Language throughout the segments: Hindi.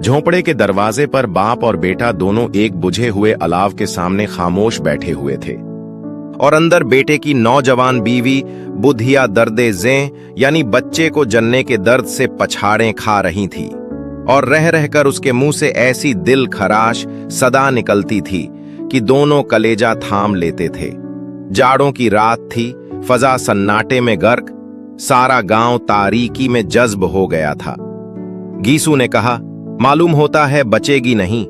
झोंपड़े के दरवाजे पर बाप और बेटा दोनों एक बुझे हुए अलाव के सामने खामोश बैठे हुए थे और अंदर बेटे की नौजवान बीवी बुधिया दर्दे ज़ें यानी बच्चे को जन्ने के दर्द से पछाड़ें खा रही थी और रह रहकर उसके मुंह से ऐसी दिल खराश सदा निकलती थी कि दोनों कलेजा थाम लेते थे। जाड़ों की रात थी, फजा सन्नाटे में गर्क, सारा गांव तारीकी में जज्ब हो गया था। गीसू ने कहा, मालूम होता है बचेगी नहीं,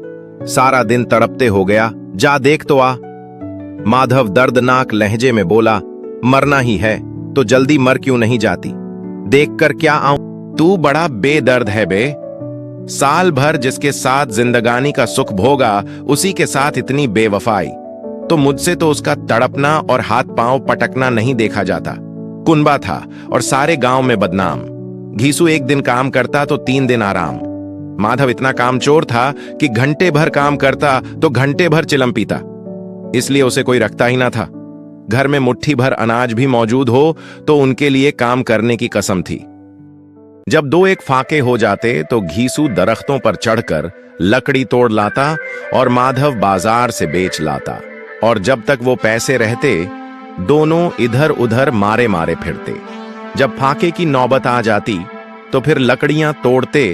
सारा दिन तड़पते हो गया, जा देख तो आ। माधव दर्दनाक लहजे में बोला, मरना ही है तो जल्दी मर क्यों नहीं जाती, देख कर क्या आऊं। तू बड़ा बेदर्द है बे, साल भर जिसके साथ जिंदगानी का सुख भोगा उसी के साथ इतनी बेवफाई। तो मुझसे तो उसका तड़पना और हाथ पांव पटकना नहीं देखा जाता। कुनबा था और सारे गांव में बदनाम। घीसू एक दिन काम करता तो 3 दिन आराम। माधव इतना कामचोर था कि घंटे भर काम करता तो घंटे भर चिलम पीता, इसलिए उसे कोई रखता ही ना था। घर में मुट्ठी भर अनाज भी मौजूद हो तो उनके लिए काम करने की कसम थी। जब 2-1 फाके हो जाते तो घीसू दरख्तों पर चढ़कर लकड़ी तोड़ लाता और माधव बाजार से बेच लाता, और जब तक वो पैसे रहते दोनों इधर उधर मारे मारे फिरते। जब फाके की नौबत आ जाती तो फिर लकड़ियां तोड़ते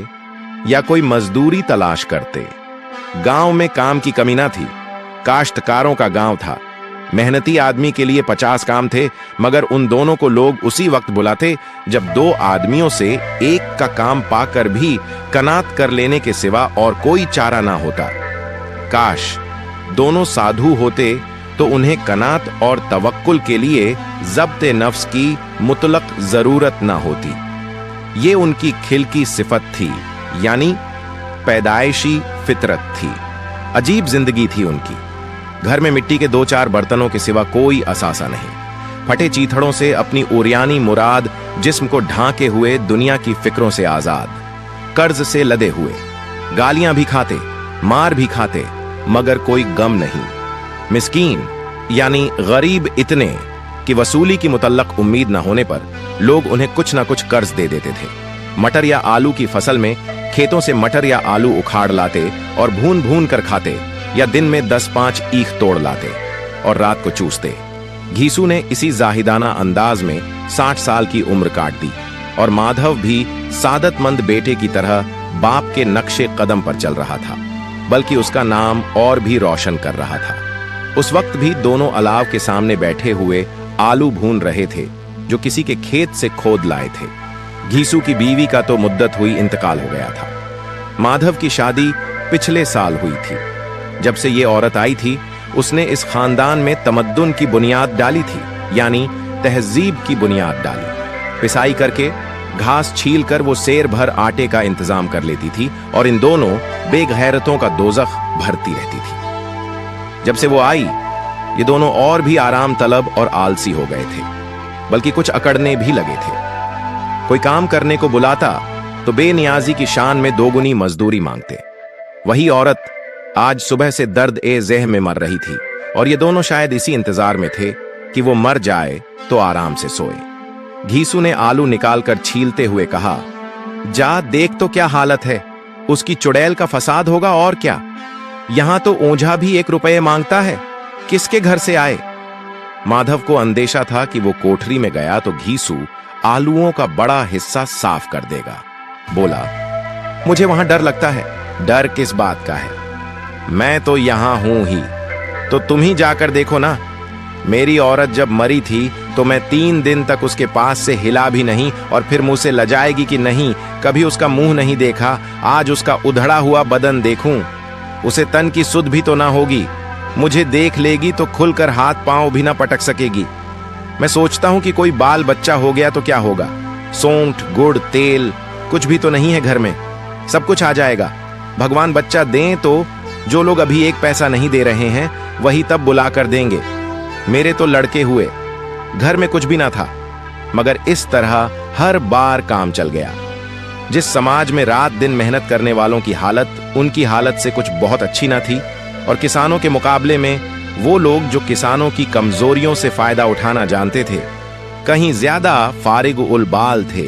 या कोई मजदूरी तलाश करते। गांव में काम की कमी ना थी, काश्तकारों का गांव था। मेहनती आदमी के लिए 50 काम थे, मगर उन दोनों को लोग उसी वक्त बुलाते जब 2 आदमियों से एक का काम पाकर भी कनात कर लेने के सिवा और कोई चारा ना होता। काश दोनों साधु होते तो उन्हें कनात और तवक्कुल के लिए ज़ब्ते नफ्स की मुतलक जरूरत ना होती। ये उनकी खिलकी सिफत थी, यानी पैदाइशी फितरत थी। अजीब जिंदगी थी उनकी। घर में मिट्टी के 2-4 बर्तनों के सिवा कोई असासा नहीं। फटे चीथड़ों से अपनी उरियानी मुराद जिस्म को ढांके हुए दुनिया की फिक्रों से आजाद, कर्ज से लदे हुए, गालियां भी खाते, मार भी खाते, मगर कोई गम नहीं। मिस्कीन यानी गरीब इतने कि वसूली की मुतल्लक उम्मीद न होने पर लोग उन्हें कुछ ना कुछ कर्ज दे देते थे। मटर या आलू की फसल में खेतों से मटर या आलू उखाड़ लाते और भून भून कर खाते, या दिन में 10-5 ईख तोड़ लाते और रात को चूसते। घीसू ने इसी जाहिदाना अंदाज में 60 साल की उम्र काट दी और माधव भी सादतमंद बेटे की तरह बाप के नक्शे कदम पर चल रहा था, बल्कि उसका नाम और भी रोशन कर रहा था। उस वक्त भी दोनों अलाव के सामने बैठे हुए आलू भून रहे थे जो किसी के खेत से खोद लाए थे। घीसू की बीवी का तो मुद्दत हुई इंतकाल हो गया था। माधव की शादी पिछले साल हुई थी। जब से ये औरत आई थी उसने इस खानदान में तमद्दुन की बुनियाद डाली थी, यानी तहजीब की बुनियाद डाली। पिसाई करके घास छील कर वो सेर भर आटे का इंतजाम कर लेती थी और इन दोनों बेगैरतों का दोजख भरती रहती थी। जब से वो आई ये दोनों और भी आराम तलब और आलसी हो गए थे, बल्कि कुछ अकड़ने भी लगे थे। कोई काम करने को बुलाता तो बेनियाजी की शान में 2 गुनी मजदूरी मांगते। वही औरत आज सुबह से दर्द ए ज़ेह में मर रही थी और ये दोनों शायद इसी इंतजार में थे कि वो मर जाए तो आराम से सोए। घीसू ने आलू निकालकर छीलते हुए कहा, जा देख तो क्या हालत है, उसकी चुड़ैल का फसाद होगा और क्या। यहां तो ओझा भी 1 रुपये मांगता है, किसके घर से आए। माधव को अंदेशा था कि वो कोठरी में गया तो घीसू आलूओं का बड़ा हिस्सा साफ कर देगा। बोला, मुझे वहां डर लगता है। डर किस बात का है, मैं तो यहां हूं ही, तो तुम ही जाकर देखो ना। मेरी औरत जब मरी थी तो मैं 3 दिन तक उसके पास से हिला भी नहीं, और फिर मुंह से लजाएगी कि नहीं, कभी उसका मुंह नहीं देखा, आज उसका उधड़ा हुआ बदन देखूं, उसे तन की सुध भी तो ना होगी। मुझे देख लेगी तो खुलकर हाथ पांव भी ना पटक सकेगी। मैं सोचता हूं कि कोई बाल बच्चा हो गया तो क्या होगा। सौंठ, गुड़, तेल कुछ भी तो नहीं है घर में, सब कुछ आ जाएगा। भगवान बच्चा दें तो जो लोग अभी 1 पैसा नहीं दे रहे हैं वही तब बुला कर देंगे। मेरे तो लड़के हुए, घर में कुछ भी ना था, मगर इस तरह हर बार काम चल गया। जिस समाज में रात दिन मेहनत करने वालों की हालत उनकी हालत से कुछ बहुत अच्छी ना थी, और किसानों के मुकाबले में वो लोग जो किसानों की कमजोरियों से फायदा उठाना जानते थे, कहीं ज्यादा फारिग उल बाल थे।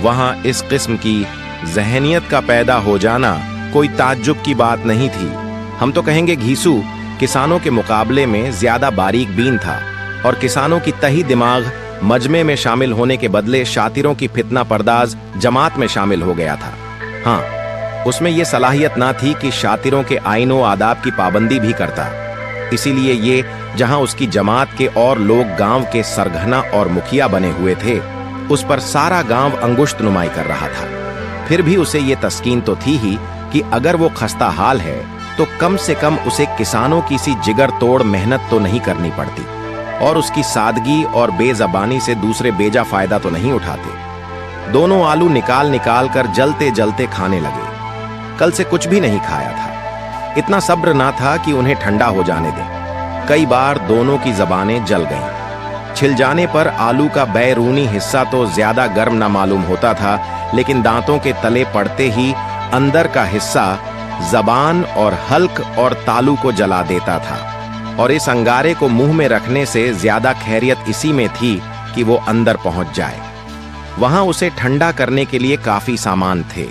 वहां इस किस्म की जहनियत का पैदा हो जाना कोई ताज्जुब की बात नहीं थी। हम तो कहेंगे घीसू किसानों के मुकाबले में ज्यादा बारीक बीन था और किसानों की तही दिमाग मजमे में शामिल होने के बदले शातिरों की फितना पर्दाज जमात में शामिल हो गया था। हाँ, उसमें यह सलाहियत ना थी कि शातिरों के आईनो आदाब की पाबंदी भी करता। इसीलिए ये जहां उसकी जमात के और लोग गांव के सरगना और मुखिया बने हुए थे, उस पर सारा गांव अंगुश्त नुमाई कर रहा था। फिर भी उसे ये तस्कीन तो थी ही कि अगर वो खस्ता हाल है तो कम से कम उसे किसानों की सी जिगर तोड़ मेहनत तो नहीं करनी पड़ती और उसकी सादगी और बेजबानी से दूसरे बेजा फायदा तो नहीं उठाते। दोनों आलू निकाल निकाल कर जलते जलते खाने लगे। कल से कुछ भी नहीं खाया था। इतना सब्र ना था कि उन्हें ठंडा हो जाने दें। कई बार दोनों की जबानें जल गईं। छिल जाने पर आलू का बैरूनी हिस्सा तो ज्यादा गर्म ना मालूम होता था, लेकिन दांतों के तले पड़ते ही अंदर का हिस्सा जबान और हल्क और तालू को जला देता था। और इस अंगारे को मुंह में रखने से ज्यादा खैरियत इसी में थी कि वो अंदर पहुंच जाए। वहां उसे ठंडा करने के लिए काफी सामान थे,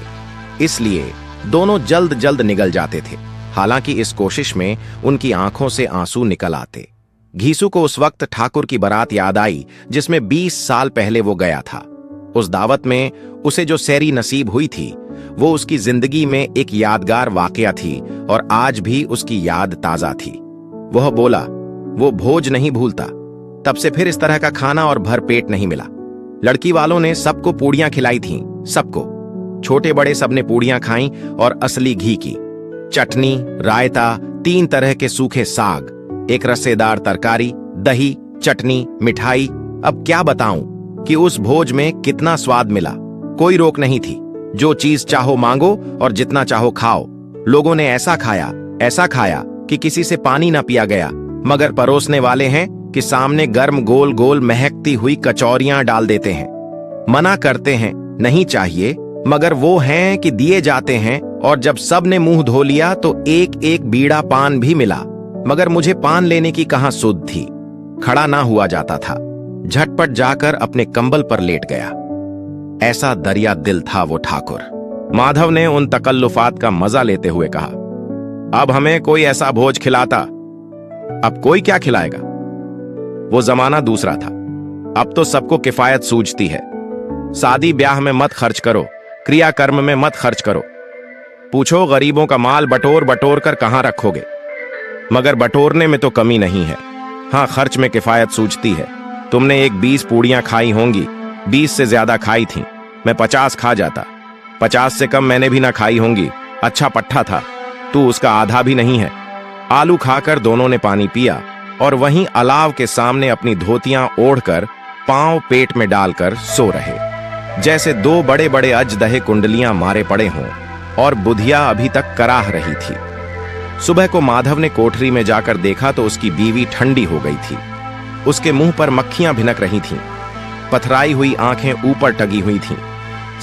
इसलिए दोनों जल्द जल्द निगल जाते थे। हालांकि इस कोशिश में उनकी आंखों से आंसू निकल आते। घीसू को उस वक्त ठाकुर की बारात याद आई जिसमें 20 साल पहले वो गया था। उस दावत में उसे जो सैरी नसीब हुई थी वो उसकी जिंदगी में एक यादगार वाकया थी और आज भी उसकी याद ताजा थी। वह बोला वो भोज नहीं भूलता। तब से फिर इस तरह का खाना और भर पेट नहीं मिला। लड़की वालों ने सबको पूड़ियां खिलाई थीं, सबको। छोटे बड़े सबने पूड़ियां खाईं और असली घी की चटनी, रायता, 3 तरह के सूखे साग, एक रसेदार तरकारी, दही, चटनी, मिठाई। अब क्या बताऊं कि उस भोज में कितना स्वाद मिला। कोई रोक नहीं थी। जो चीज चाहो मांगो और जितना चाहो खाओ। लोगों ने ऐसा खाया कि किसी से पानी ना पिया गया, मगर परोसने वाले हैं कि सामने गर्म गोल गोल महकती हुई कचौरियां डाल देते हैं। मना करते हैं नहीं चाहिए, मगर वो हैं कि दिए जाते हैं। और जब सब ने मुंह धो लिया तो एक एक बीड़ा पान भी मिला, मगर मुझे पान लेने की कहां सुध थी। खड़ा ना हुआ जाता था। झटपट जाकर अपने कंबल पर लेट गया। ऐसा दरिया दिल था वो ठाकुर। माधव ने उन तकल्लुफात का मजा लेते हुए कहा, अब हमें कोई ऐसा भोज खिलाता। अब कोई क्या खिलाएगा। वो जमाना दूसरा था। अब तो सबको किफायत सूझती है। शादी ब्याह में मत खर्च करो, क्रियाकर्म में मत खर्च करो। पूछो गरीबों का माल बटोर बटोर कर कहां रखोगे। मगर बटोरने में तो कमी नहीं है। हां, खर्च में किफायत सूझती है। तुमने एक 20 पूड़ियां खाई होंगी, 20 से ज्यादा खाई थी। मैं 50 खा जाता। 50 से कम मैंने भी ना खाई होंगी। अच्छा पट्ठा था, तू उसका आधा भी नहीं है। आलू खाकर दोनों ने पानी पिया और वहीं अलाव के सामने अपनी धोतियां ओढ़कर पांव पेट में डालकर सो रहे, जैसे 2 बड़े बड़े अजदहे कुंडलियां मारे पड़े हों और बुधिया अभी तक कराह रही थी। सुबह को माधव ने कोठरी में जाकर देखा तो उसकी बीवी ठंडी हो गई थी। उसके मुंह पर मक्खियां भिनक रही थीं। पथराई हुई आंखें ऊपर टगी हुई थीं।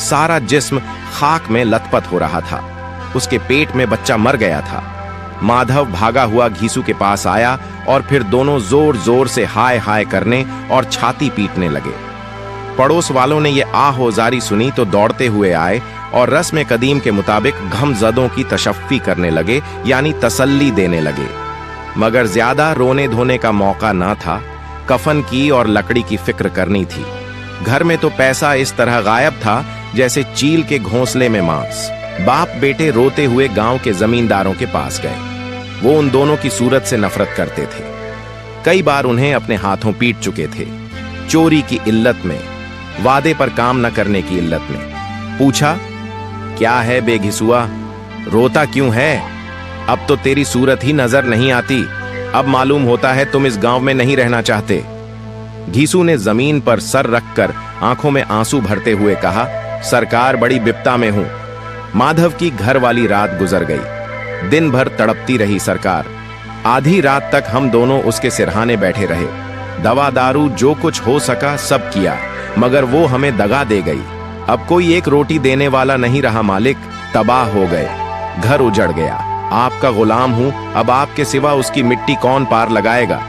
सारा जिस्म खाक में लथपथ हो रहा था। उसके पेट में बच्चा मर गया था। माधव भागा हुआ घीसू के पास आया और फिर दोनों जोर जोर से हाय हाय करने और छाती पीटने लगे। पड़ोस वालों ने यह आहोजारी सुनी तो दौड़ते हुए आए और रस्म कदीम के मुताबिक गमजदों की तशफ़ी करने लगे, यानी तसल्ली देने लगे। मगर ज्यादा रोने धोने का मौका ना था। कफन की और लकड़ी की फिक्र करनी थी। घर में तो पैसा इस तरह गायब था जैसे चील के घोंसले में मांस। बाप बेटे रोते हुए गांव के जमींदारों के पास गए। वो उन दोनों की सूरत से नफरत करते थे। कई बार उन्हें अपने हाथों पीट चुके थे। चोरी की इल्लत में, वादे पर काम न करने की इल्लत में। पूछा, क्या है बेघिसुआ, रोता क्यों है? अब तो तेरी सूरत ही नजर नहीं आती। अब मालूम होता है तुम इस गांव में नहीं रहना चाहते। घीसू ने जमीन पर सर रखकर आंखों में आंसू भरते हुए कहा, सरकार बड़ी बिपता में हूं। माधव की घर वाली रात गुजर गई। दिन भर तड़पती रही सरकार। आधी रात तक हम दोनों उसके सिरहाने बैठे रहे। दवा दारू जो कुछ हो सका सब किया, मगर वो हमें दगा दे गई। अब कोई एक रोटी देने वाला नहीं रहा मालिक। तबाह हो गए, घर उजड़ गया। आपका गुलाम हूं, अब आपके सिवा उसकी मिट्टी कौन पार लगाएगा।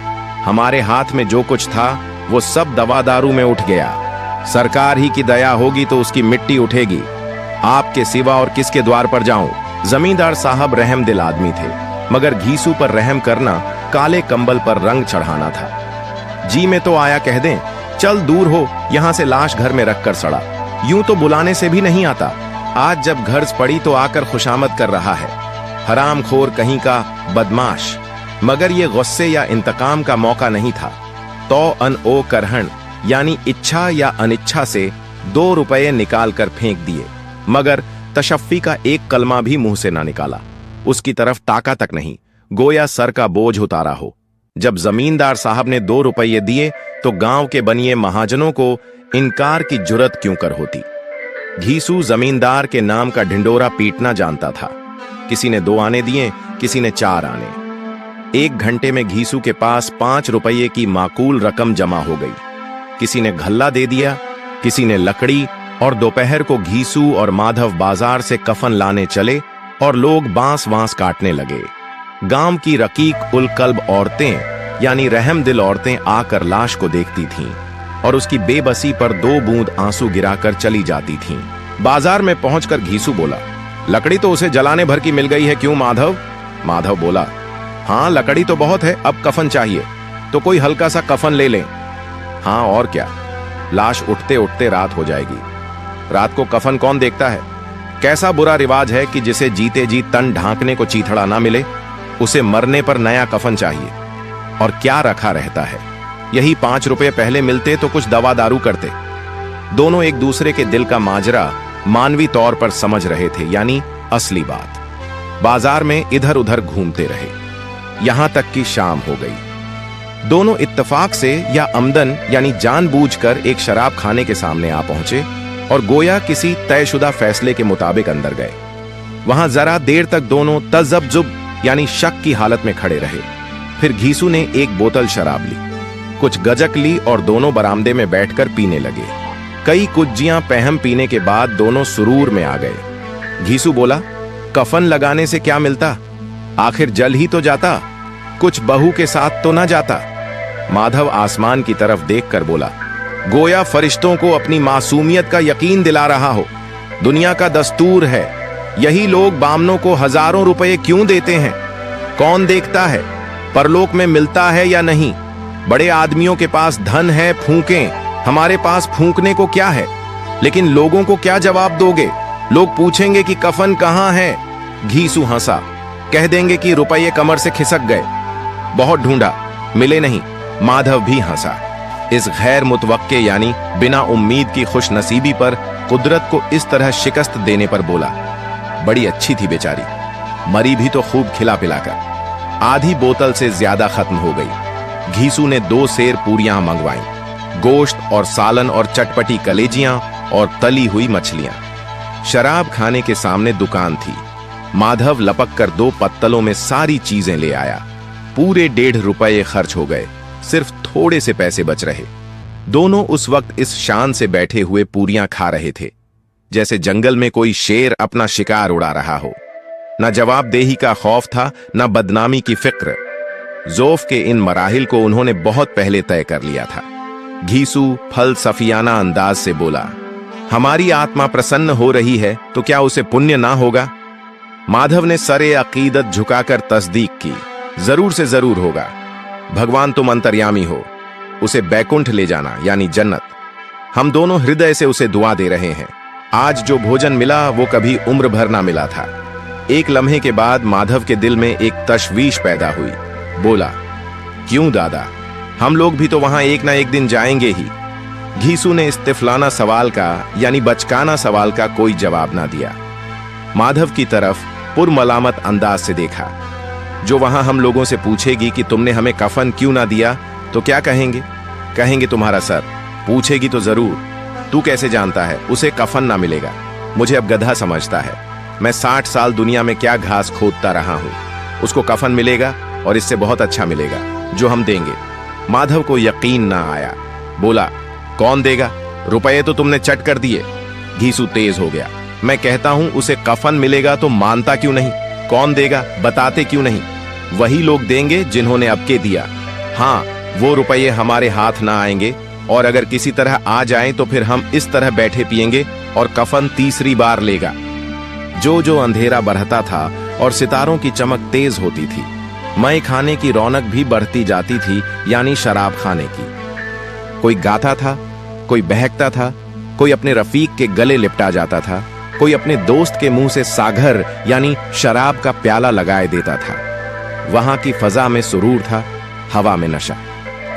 हमारे हाथ में जो कुछ था वो सब दवा दारू में उठ गया। सरकार ही की दया होगी तो उसकी मिट्टी उठेगी। आपके सिवा और किसके द्वार पर जाऊं? जमींदार साहब रहम दिल आदमी थे, मगर घीसू पर रहम करना काले कंबल पर रंग चढ़ाना था। जी में तो आया कह दें, चल दूर हो, यहां से लाश घर में रखकर सड़ा। यूं तो बुलाने से भी नहीं आता, आज जब गर्ज पड़ी तो आकर खुशामद कर रहा है। हरामखोर कहीं का बदमाश। मगर ये गुस्से या इंतकाम का मौका नहीं था। तो अन ओ करहण यानी इच्छा या अनिच्छा से 2 रुपये निकाल कर फेंक दिए, मगर तशफ्फी का एक कलमा भी मुंह से ना निकाला। उसकी तरफ ताका तक नहीं, गोया सर का बोझ उतारा हो। जब जमींदार साहब ने 2 रुपये दिए तो गांव के बनिए महाजनों को इनकार की जुर्रत क्यों कर होती। घीसू जमींदार के नाम का ढिंडोरा पीटना जानता था। किसी ने 2 आने दिए, किसी ने 4 आने। 1 घंटे में घीसू के पास 5 रुपये की माकूल रकम जमा हो गई। किसी ने घल्ला दे दिया, किसी ने लकड़ी, और दोपहर को घीसू और माधव बाजार से कफन लाने चले और लोग बांस वांस काटने लगे। गांव की रकीक उल कल्ब औरतें यानी रहम दिल औरतें आकर लाश को देखती थीं और उसकी बेबसी पर 2 बूंद आंसू गिराकर चली जाती थीं। बाजार में पहुंचकर घीसू बोला, लकड़ी तो उसे जलाने भर की मिल गई है, क्यों माधव? माधव बोला, हाँ लकड़ी तो बहुत है, अब कफन चाहिए तो कोई हल्का सा कफन ले लें। हाँ और क्या, लाश उठते उठते रात हो जाएगी। रात को कफन कौन देखता है? कैसा बुरा रिवाज है कि जिसे जीते जी तन ढांकने को चीथड़ा ना मिले, उसे मरने पर नया कफन चाहिए। और क्या रखा रहता है, यही 5 रुपए पहले मिलते तो कुछ दवा दारू करते। दोनों एक दूसरे के दिल का माजरा मानवी तौर पर समझ रहे थे, यानी असली बात। बाजार में इधर उधर घूमते रहे, यहां तक कि शाम हो गई। दोनों इत्तेफाक से या अमदन यानी जानबूझकर एक शराब खाने के सामने आ पहुंचे और गोया किसी तयशुदा फैसले के मुताबिक अंदर गए। वहां जरा देर तक दोनों तजब्जुब यानी शक की हालत में खड़े रहे। फिर घीसू ने एक बोतल शराब ली, कुछ गजक ली और दोनों बरामदे में बैठकर पीने लगे। कई कुज्जियां पहम पीने के बाद दोनों सुरूर में आ गए। घीसू बोला, कफन लगाने से क्या मिलता, आखिर जल ही तो जाता, कुछ बहू के साथ तो ना जाता। माधव आसमान की तरफ देखकर बोला, गोया फरिश्तों को अपनी मासूमियत का यकीन दिला रहा हो। दुनिया का दस्तूर है, यही लोग बामनों को हजारों रुपए क्यों देते हैं? कौन देखता है परलोक में मिलता है या नहीं? बड़े आदमियों के पास धन है, फूंकें, हमारे पास फूंकने को क्या है? लेकिन लोगों को क्या जवाब दोगे? लोग पूछेंगे कि कफन कहां है। घीसू हंसा, कह देंगे कि रुपये कमर से खिसक गए, बहुत ढूंढा मिले नहीं। माधव भी हंसा। इस गैर मुतवक्के यानी बिना उम्मीद की खुश नसीबी पर कुदरत को इस तरह शिकस्त देने पर बोला, बड़ी अच्छी थी बेचारी, मरी भी तो खूब खिला पिलाकर। आधी बोतल से ज्यादा खत्म हो गई। घीसू ने 2 सेर पूरियां मंगवाई, गोश्त और सालन और चटपटी कलेजियां और तली हुई मछलियां। शराब खाने के सामने दुकान थी। माधव लपक कर 2 पत्तलों में सारी चीजें ले आया। पूरे 1.5 रुपये खर्च हो गए, सिर्फ थोड़े से पैसे बच रहे। दोनों उस वक्त इस शान से बैठे हुए पूरियां खा रहे थे जैसे जंगल में कोई शेर अपना शिकार उड़ा रहा हो। न जवाबदेही का खौफ था, न बदनामी की फिक्र। ज़ौफ़ के इन मराहिल को उन्होंने बहुत पहले तय कर लिया था। घीसू फलसफियाना अंदाज से बोला, हमारी आत्मा प्रसन्न हो रही है तो क्या उसे पुण्य ना होगा? माधव ने सरे अकीदत झुकाकर तस्दीक की, जरूर से जरूर होगा। भगवान तुम अंतर्यामी हो, उसे बैकुंठ ले जाना यानी जन्नत। हम दोनों हृदय से उसे दुआ दे रहे हैं। आज जो भोजन मिला वो कभी उम्र भर ना मिला था। एक लम्हे के बाद माधव के दिल में एक तशवीश पैदा हुई। बोला, क्यों दादा, हम लोग भी तो वहां एक ना एक दिन जाएंगे ही। घीसू ने इस तिफलाना सवाल का यानी बचकाना सवाल का कोई जवाब ना दिया। माधव की तरफ पुरमलामत अंदाज से देखा। जो वहां हम लोगों से पूछेगी कि तुमने हमें कफन क्यों ना दिया तो क्या कहेंगे? कहेंगे तुम्हारा सर। पूछेगी तो जरूर, तू कैसे जानता है उसे कफन ना मिलेगा? मुझे अब गधा समझता है। मैं 60 साल दुनिया में क्या घास खोदता रहा हूं। उसको कफन मिलेगा और इससे बहुत अच्छा मिलेगा जो हम देंगे। माधव को यकीन ना आया। बोला, कौन देगा? रुपये तो तुमने चट कर दिए। घीसू तेज हो गया। मैं कहता हूं उसे कफन मिलेगा तो मानता क्यों नहीं? कौन देगा बताते क्यों नहीं? वही लोग देंगे जिन्होंने अबके दिया। हाँ, वो रुपये हमारे हाथ ना आएंगे, और अगर किसी तरह आ जाएं तो फिर हम इस तरह बैठे पिएंगे और कफन तीसरी बार लेगा। जो जो अंधेरा बढ़ता था और सितारों की चमक तेज होती थी, मय खाने की रौनक भी बढ़ती जाती थी, यानी शराब खाने की। कोई गाता था, कोई बहकता था, कोई अपने रफीक के गले लिपटा जाता था, कोई अपने दोस्त के मुंह से सागर यानी शराब का प्याला लगाए देता था। वहां की फजा में सुरूर था, हवा में नशा।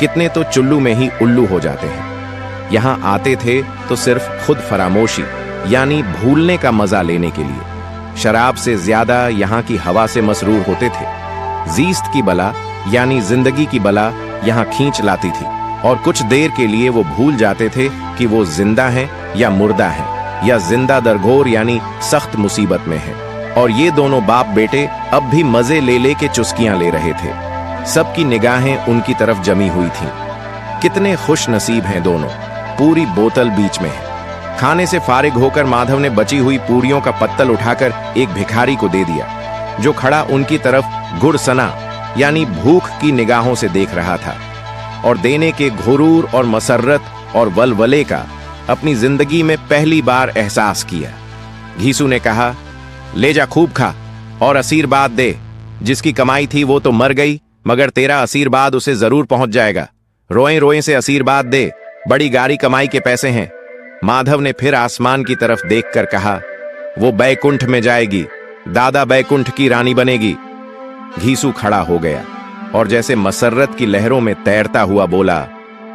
कितने तो चुल्लू में ही उल्लू हो जाते हैं। यहां आते थे तो सिर्फ खुद फरामोशी यानी भूलने का मजा लेने के लिए। शराब से ज्यादा यहां की हवा से मसरूर होते थे। जीस्त की बला यानी जिंदगी की बला यहां खींच लाती थी, और कुछ देर के लिए वो भूल जाते थे कि वो जिंदा हैं या मुर्दा हैं, या जिंदा दरगोर यानी सख्त मुसीबत में हैं। और ये दोनों बाप बेटे अब भी मजे ले के चुस्कियां ले रहे थे। सबकी निगाहें उनकी तरफ जमी हुई थीं। कितने खुश नसीब हैं दोनों। पूरी बोतल बीच में है। खाने से फारिग होकर माधव ने बची हुई पूरियों का पत्तल उठाकर एक भिखारी को दे दिया, जो खड़ा उनकी तरफ गुड़सना यानी भूख की निगाहों से देख रहा था, और देने के घुरूर और मसर्रत और वलवले का अपनी जिंदगी में पहली बार एहसास किया। घीसू ने कहा, ले जा खूब खा और आशीर्वाद दे। जिसकी कमाई थी वो तो मर गई, मगर तेरा आशीर्वाद उसे जरूर पहुंच जाएगा। रोए रोए से आशीर्वाद दे, बड़ी गारी कमाई के पैसे हैं। माधव ने फिर आसमान की तरफ देखकर कहा, वो बैकुंठ में जाएगी, दादा बैकुंठ की रानी बनेगी। घीसू खड़ा हो गया और जैसे मसर्रत की लहरों में तैरता हुआ बोला,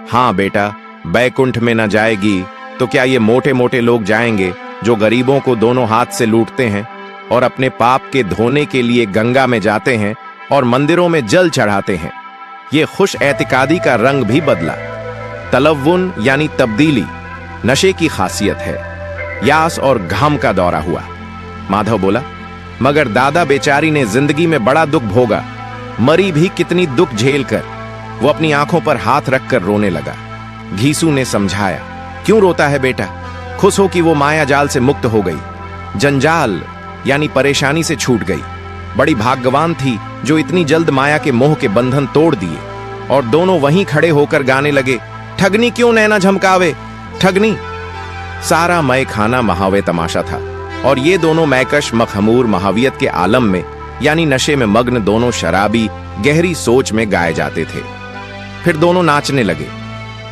हाँ बेटा, बैकुंठ में न जाएगी तो क्या ये मोटे मोटे लोग जाएंगे जो गरीबों को दोनों हाथ से लूटते हैं और अपने पाप के धोने के लिए गंगा में जाते हैं और मंदिरों में जल चढ़ाते हैं। ये खुश एतिकादी का रंग भी बदला। तलव्वुन यानी तब्दीली नशे की खासियत है। यास और घाम का दौरा हुआ। माधव बोला, मगर दादा बेचारी ने जिंदगी में बड़ा दुख भोगा, मरी भी कितनी दुख झेल कर। वो अपनी आंखों पर हाथ रखकर रोने लगा। घीसू ने समझाया, क्यों रोता है बेटा, खुश हो कि वो माया जाल से मुक्त हो गई, जंजाल यानी परेशानी से छूट गई। बड़ी भाग्यवान थी जो इतनी जल्द माया के मोह के बंधन तोड़ दिए। और दोनों वहीं खड़े होकर गाने लगे, ठगनी क्यों नैना झमकावे, ठगनी। सारा मय खाना महावे तमाशा था, और ये दोनों मैकश मखमूर महावियत के आलम में यानी नशे में मग्न दोनों शराबी गहरी सोच में गाए जाते थे। फिर दोनों नाचने लगे,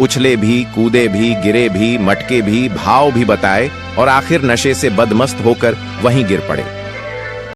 उछले भी, कूदे भी, गिरे भी, मटके भी, भाव भी बताए, और आखिर नशे से बदमस्त होकर वहीं गिर पड़े।